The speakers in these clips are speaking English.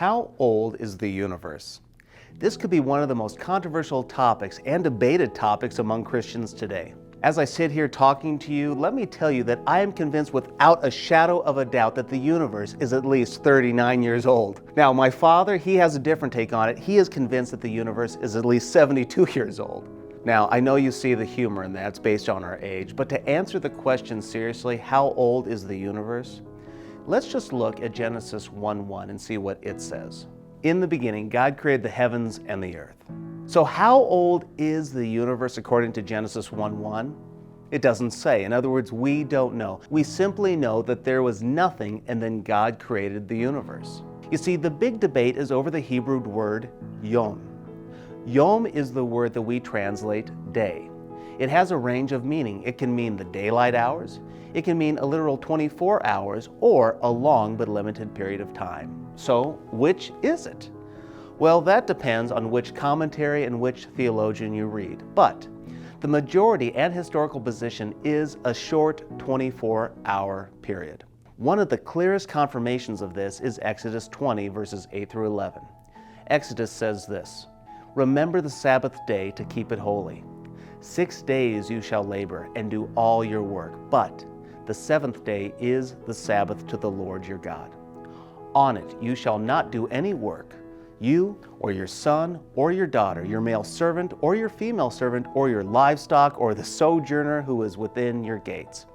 How old is the universe? This could be one of the most controversial topics and debated topics among Christians today. As I sit here talking to you, let me tell you that I am convinced without a shadow of a doubt that the universe is at least 39 years old. Now, my father, he has a different take on it. He is convinced that the universe is at least 72 years old. Now, I know you see the humor in that, it's based on our age, but to answer the question seriously, how old is the universe? Let's just look at Genesis 1:1 and see what it says. In the beginning, God created the heavens and the earth. So how old is the universe according to Genesis 1:1? It doesn't say. In other words, we don't know. We simply know that there was nothing and then God created the universe. You see, the big debate is over the Hebrew word yom. Yom is the word that we translate day. It has a range of meaning. It can mean the daylight hours, it can mean a literal 24 hours, or a long but limited period of time. So, which is it? Well, that depends on which commentary and which theologian you read. But the majority and historical position is a short 24-hour period. One of the clearest confirmations of this is Exodus 20, verses 8 through 11. Exodus says this, "Remember the Sabbath day to keep it holy. 6 days you shall labor and do all your work, but the seventh day is the Sabbath to the Lord your God. On it you shall not do any work, you or your son or your daughter, your male servant or your female servant, or your livestock, or the sojourner who is within your gates.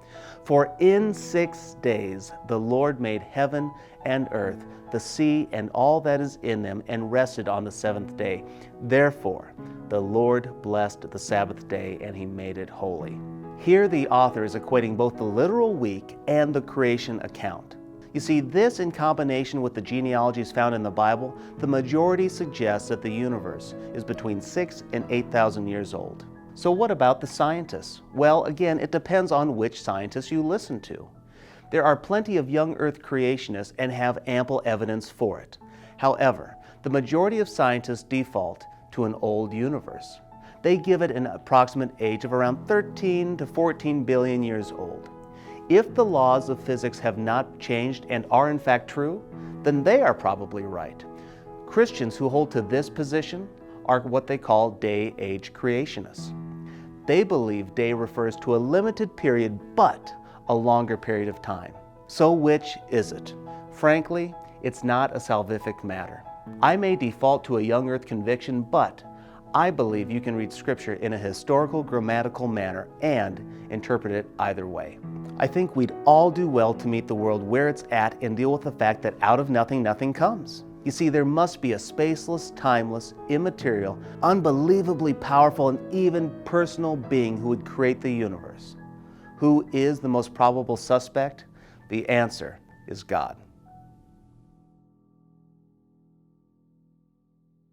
For in 6 days the Lord made heaven and earth, the sea and all that is in them, and rested on the seventh day. Therefore the Lord blessed the Sabbath day, and he made it holy." Here the author is equating both the literal week and the creation account. You see, this in combination with the genealogies found in the Bible, the majority suggests that the universe is between 6,000 and 8,000 years old. So what about the scientists? Well, again, it depends on which scientists you listen to. There are plenty of young Earth creationists and have ample evidence for it. However, the majority of scientists default to an old universe. They give it an approximate age of around 13 to 14 billion years old. If the laws of physics have not changed and are in fact true, then they are probably right. Christians who hold to this position are what they call day-age creationists. They believe day refers to a limited period, but a longer period of time. So which is it? Frankly, it's not a salvific matter. I may default to a young earth conviction, but I believe you can read Scripture in a historical, grammatical manner and interpret it either way. I think we'd all do well to meet the world where it's at and deal with the fact that out of nothing, nothing comes. You see, there must be a spaceless, timeless, immaterial, unbelievably powerful, and even personal being who would create the universe. Who is the most probable suspect? The answer is God.